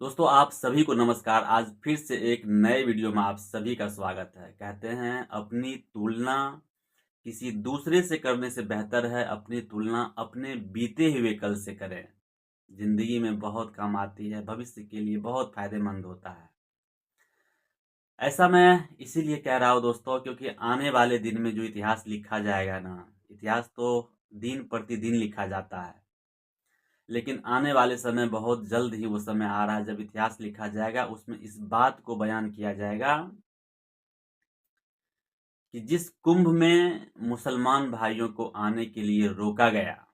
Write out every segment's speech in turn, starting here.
दोस्तों आप सभी को नमस्कार। आज फिर से एक नए वीडियो में आप सभी का स्वागत है। कहते हैं अपनी तुलना किसी दूसरे से करने से बेहतर है अपनी तुलना अपने बीते हुए कल से करें। जिंदगी में बहुत काम आती है, भविष्य के लिए बहुत फायदेमंद होता है। ऐसा मैं इसीलिए कह रहा हूँ दोस्तों, क्योंकि आने वाले दिन में जो इतिहास लिखा जाएगा ना, इतिहास तो दिन प्रतिदिन लिखा जाता है, लेकिन आने वाले समय बहुत जल्द ही वो समय आ रहा है जब इतिहास लिखा जाएगा। उसमें इस बात को बयान किया जाएगा कि जिस कुंभ में मुसलमान भाइयों को आने के लिए रोका गया,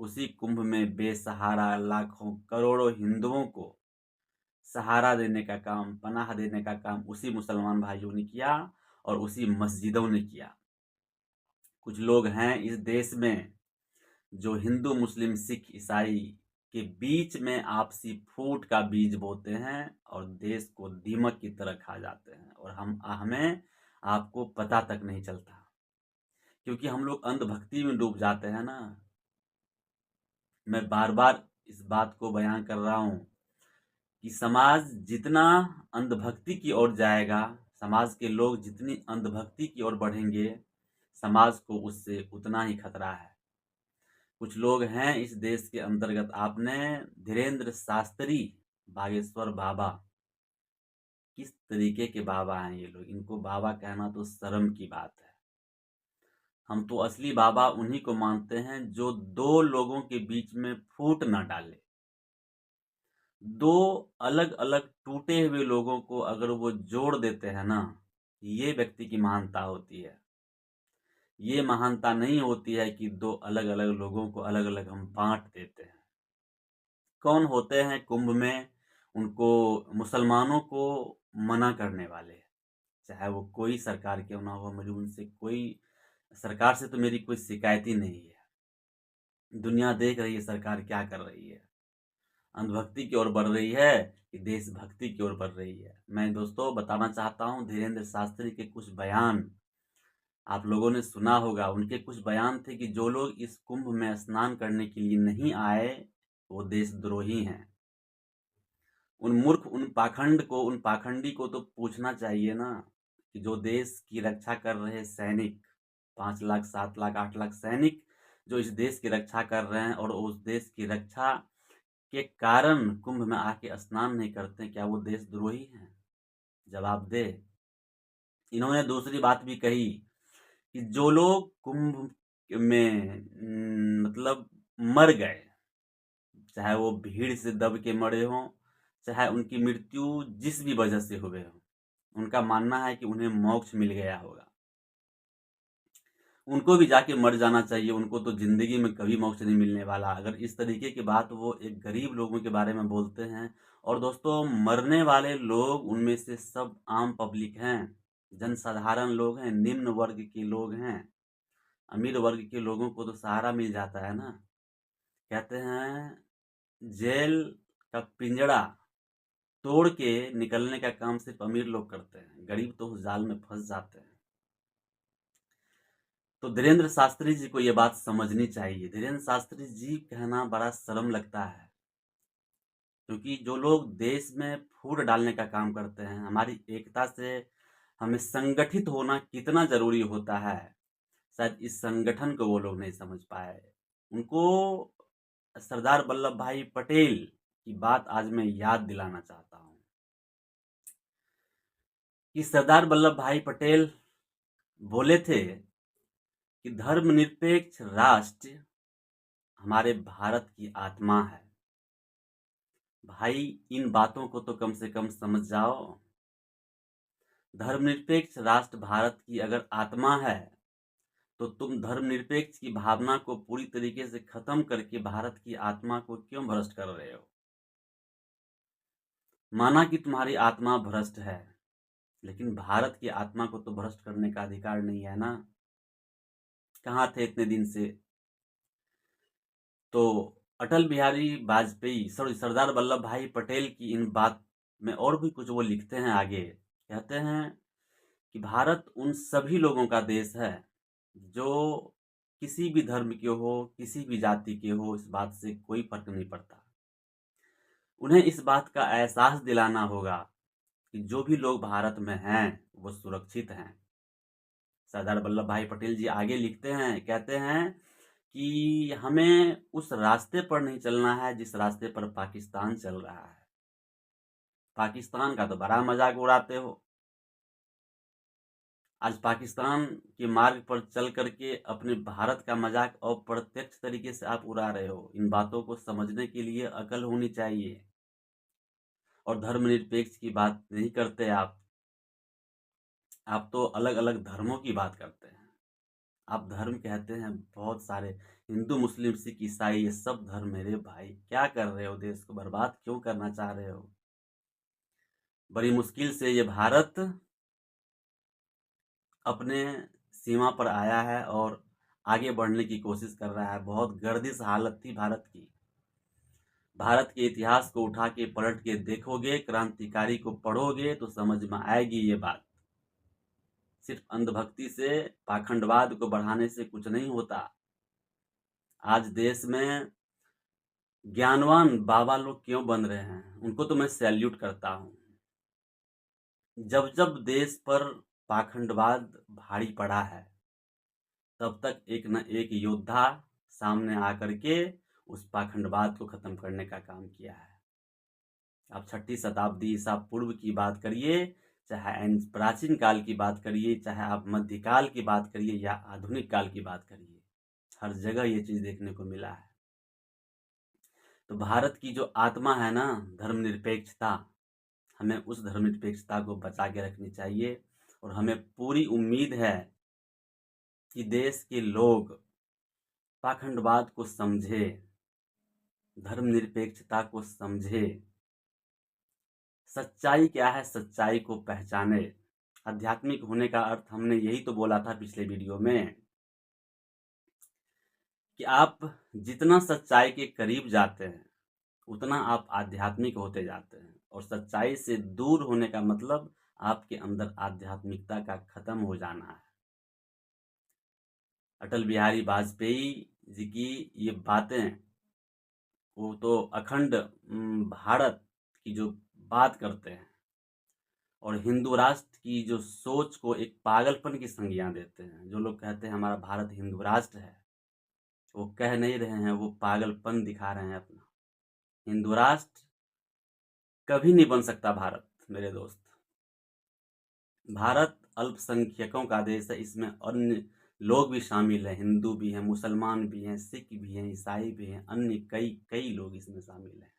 उसी कुंभ में बेसहारा लाखों करोड़ों हिंदुओं को सहारा देने का काम, पनाह देने का काम उसी मुसलमान भाइयों ने किया और उसी मस्जिदों ने किया। कुछ लोग हैं इस देश में जो हिंदू, मुस्लिम, सिख, ईसाई के बीच में आपसी फूट का बीज बोते हैं और देश को दीमक की तरह खा जाते हैं, और हमें आपको पता तक नहीं चलता, क्योंकि हम लोग अंधभक्ति में डूब जाते हैं ना। मैं बार बार इस बात को बयान कर रहा हूँ कि समाज जितना अंधभक्ति की ओर जाएगा, समाज के लोग जितनी अंधभक्ति की ओर बढ़ेंगे, समाज को उससे उतना ही खतरा है। कुछ लोग हैं इस देश के अंतर्गत, आपने धीरेन्द्र शास्त्री बागेश्वर बाबा, किस तरीके के बाबा हैं ये लोग, इनको बाबा कहना तो शर्म की बात है। हम तो असली बाबा उन्हीं को मानते हैं जो दो लोगों के बीच में फूट ना डाले। दो अलग अलग टूटे हुए लोगों को अगर वो जोड़ देते हैं ना, ये व्यक्ति की महानता होती है। ये महानता नहीं होती है कि दो अलग अलग लोगों को अलग अलग हम बांट देते हैं। कौन होते हैं कुंभ में? उनको मुसलमानों को मना करने वाले, चाहे वो कोई सरकार क्यों ना हो। मुझे उनसे कोई, सरकार से तो मेरी कोई शिकायत ही नहीं है। दुनिया देख रही है सरकार क्या कर रही है, अंधभक्ति की ओर बढ़ रही है कि देशभक्ति की ओर बढ़ रही है। मैं दोस्तों बताना चाहता हूँ, धीरेन्द्र शास्त्री के कुछ बयान आप लोगों ने सुना होगा। उनके कुछ बयान थे कि जो लोग इस कुंभ में स्नान करने के लिए नहीं आए वो देशद्रोही हैं। उन मूर्ख, उन पाखंडी को तो पूछना चाहिए ना कि जो देश की रक्षा कर रहे सैनिक, 5 लाख 7 लाख 8 लाख सैनिक जो इस देश की रक्षा कर रहे हैं और उस देश की रक्षा के कारण कुंभ में आके स्नान नहीं करते, क्या वो देशद्रोही हैं? जवाब दे। इन्होंने दूसरी बात भी कही कि जो लोग कुंभ में मतलब मर गए, चाहे वो भीड़ से दब के मरे हों, चाहे उनकी मृत्यु जिस भी वजह से हुए हो, उनका मानना है कि उन्हें मोक्ष मिल गया होगा। उनको भी जाके मर जाना चाहिए, उनको तो जिंदगी में कभी मोक्ष नहीं मिलने वाला। अगर इस तरीके की बात वो एक गरीब लोगों के बारे में बोलते हैं, और दोस्तों मरने वाले लोग उनमें से सब आम पब्लिक हैं, जनसाधारण लोग हैं, निम्न वर्ग के लोग हैं। अमीर वर्ग के लोगों को तो सहारा मिल जाता है ना। कहते हैं जेल का पिंजड़ा तोड़ के निकलने का काम सिर्फ अमीर लोग करते हैं, गरीब तो उस जाल में फंस जाते हैं। तो धीरेन्द्र शास्त्री जी को ये बात समझनी चाहिए। धीरेन्द्र शास्त्री जी कहना बड़ा शर्म लगता है, क्योंकि जो लोग देश में फूट डालने का काम करते हैं, हमारी एकता से हमें संगठित होना कितना जरूरी होता है, शायद इस संगठन को वो लोग नहीं समझ पाए। उनको सरदार वल्लभ भाई पटेल की बात आज मैं याद दिलाना चाहता हूँ कि सरदार वल्लभ भाई पटेल बोले थे कि धर्मनिरपेक्ष राष्ट्र हमारे भारत की आत्मा है। भाई इन बातों को तो कम से कम समझ जाओ। धर्मनिरपेक्ष राष्ट्र भारत की अगर आत्मा है, तो तुम धर्मनिरपेक्ष की भावना को पूरी तरीके से खत्म करके भारत की आत्मा को क्यों भ्रष्ट कर रहे हो? माना कि तुम्हारी आत्मा भ्रष्ट है, लेकिन भारत की आत्मा को तो भ्रष्ट करने का अधिकार नहीं है ना। कहाँ थे इतने दिन से? तो अटल बिहारी वाजपेयी, सॉरी, सरदार वल्लभ भाई पटेल की इन बात में और भी कुछ वो लिखते हैं आगे। कहते हैं कि भारत उन सभी लोगों का देश है जो किसी भी धर्म के हो, किसी भी जाति के हो, इस बात से कोई फर्क नहीं पड़ता। उन्हें इस बात का एहसास दिलाना होगा कि जो भी लोग भारत में हैं वो सुरक्षित हैं। सरदार वल्लभ भाई पटेल जी आगे लिखते हैं, कहते हैं कि हमें उस रास्ते पर नहीं चलना है जिस रास्ते पर पाकिस्तान चल रहा है। पाकिस्तान का तो बड़ा मजाक उड़ाते हो। आज पाकिस्तान के मार्ग पर चल करके अपने भारत का मजाक अप्रत्यक्ष तरीके से आप उड़ा रहे हो। इन बातों को समझने के लिए अकल होनी चाहिए। और धर्मनिरपेक्ष की बात नहीं करते आप तो अलग अलग धर्मों की बात करते हैं। आप धर्म कहते हैं बहुत सारे, हिंदू मुस्लिम सिख ईसाई ये सब धर्म। मेरे भाई क्या कर रहे हो? देश को बर्बाद क्यों करना चाह रहे हो? बड़ी मुश्किल से ये भारत अपने सीमा पर आया है और आगे बढ़ने की कोशिश कर रहा है। बहुत गर्दिश हालत थी भारत की। भारत के इतिहास को उठा के पलट के देखोगे, क्रांतिकारी को पढ़ोगे तो समझ में आएगी ये बात। सिर्फ अंधभक्ति से, पाखंडवाद को बढ़ाने से कुछ नहीं होता। आज देश में ज्ञानवान बाबा लोग क्यों बन रहे हैं, उनको तो मैं सैल्यूट करता हूं। जब जब देश पर पाखंडवाद भारी पड़ा है तब तक एक न एक योद्धा सामने आकर के उस पाखंडवाद को खत्म करने का काम किया है। आप 6ठी शताब्दी ईसा पूर्व की बात करिए, चाहे प्राचीन काल की बात करिए, चाहे आप मध्यकाल की बात करिए या आधुनिक काल की बात करिए, हर जगह ये चीज देखने को मिला है। तो भारत की जो आत्मा है ना, धर्मनिरपेक्षता, हमें उस धर्मनिरपेक्षता को बचा के रखनी चाहिए। और हमें पूरी उम्मीद है कि देश के लोग पाखंडवाद को समझे, धर्मनिरपेक्षता को समझे, सच्चाई क्या है सच्चाई को पहचाने। आध्यात्मिक होने का अर्थ हमने यही तो बोला था पिछले वीडियो में कि आप जितना सच्चाई के करीब जाते हैं उतना आप आध्यात्मिक होते जाते हैं। और सच्चाई से दूर होने का मतलब आपके अंदर आध्यात्मिकता का खत्म हो जाना है। अटल बिहारी वाजपेयी जी की ये बातें, वो तो अखंड भारत की जो बात करते हैं और हिंदू राष्ट्र की जो सोच को एक पागलपन की संज्ञा देते हैं। जो लोग कहते हैं हमारा भारत हिंदू राष्ट्र है, वो कह नहीं रहे हैं, वो पागलपन दिखा रहे हैं अपना। हिंदू राष्ट्र कभी नहीं बन सकता भारत मेरे दोस्त। भारत अल्पसंख्यकों का देश है, इसमें अन्य लोग भी शामिल हैं, हिंदू भी हैं, मुसलमान भी हैं, सिख भी हैं, ईसाई भी हैं, अन्य कई कई लोग इसमें शामिल हैं।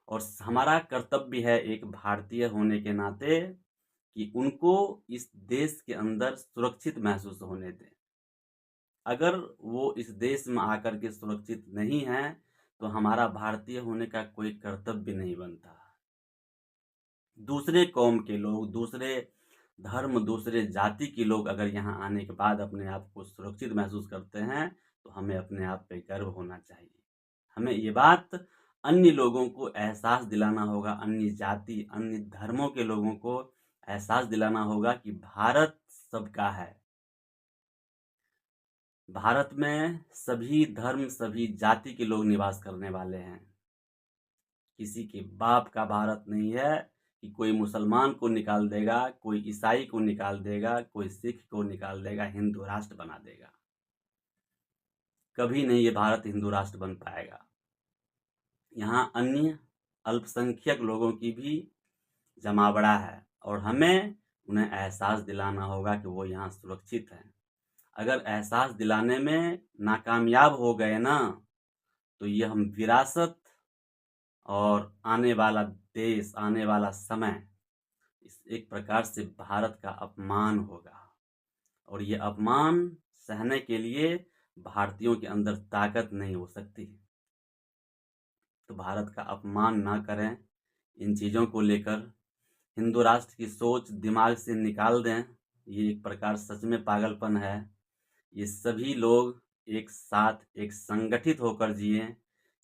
और हमारा कर्तव्य है एक भारतीय होने के नाते कि उनको इस देश के अंदर सुरक्षित महसूस होने दें। अगर वो इस देश में आकर के सुरक्षित नहीं है तो हमारा भारतीय होने का कोई कर्तव्य नहीं बनता। दूसरे कौम के लोग, दूसरे धर्म, दूसरे जाति के लोग अगर यहाँ आने के बाद अपने आप को सुरक्षित महसूस करते हैं तो हमें अपने आप पे गर्व होना चाहिए। हमें ये बात अन्य लोगों को एहसास दिलाना होगा, अन्य जाति, अन्य धर्मों के लोगों को एहसास दिलाना होगा कि भारत सबका है। भारत में सभी धर्म, सभी जाति के लोग निवास करने वाले हैं। किसी के बाप का भारत नहीं है कि कोई मुसलमान को निकाल देगा, कोई ईसाई को निकाल देगा, कोई सिख को निकाल देगा, हिंदू राष्ट्र बना देगा। कभी नहीं ये भारत हिंदू राष्ट्र बन पाएगा। यहाँ अन्य अल्पसंख्यक लोगों की भी जमावड़ा है और हमें उन्हें एहसास दिलाना होगा कि वो यहाँ सुरक्षित हैं। अगर एहसास दिलाने में नाकामयाब हो गए ना तो ये हम विरासत और आने वाला देश, आने वाला समय, इस एक प्रकार से भारत का अपमान होगा। और ये अपमान सहने के लिए भारतीयों के अंदर ताकत नहीं हो सकती। तो भारत का अपमान ना करें। इन चीज़ों को लेकर हिंदू राष्ट्र की सोच दिमाग से निकाल दें। ये एक प्रकार सच में पागलपन है। ये सभी लोग एक साथ, एक संगठित होकर जिए,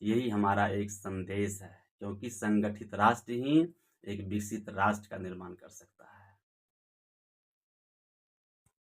यही हमारा एक संदेश है। क्योंकि संगठित राष्ट्र ही एक विकसित राष्ट्र का निर्माण कर सकता है।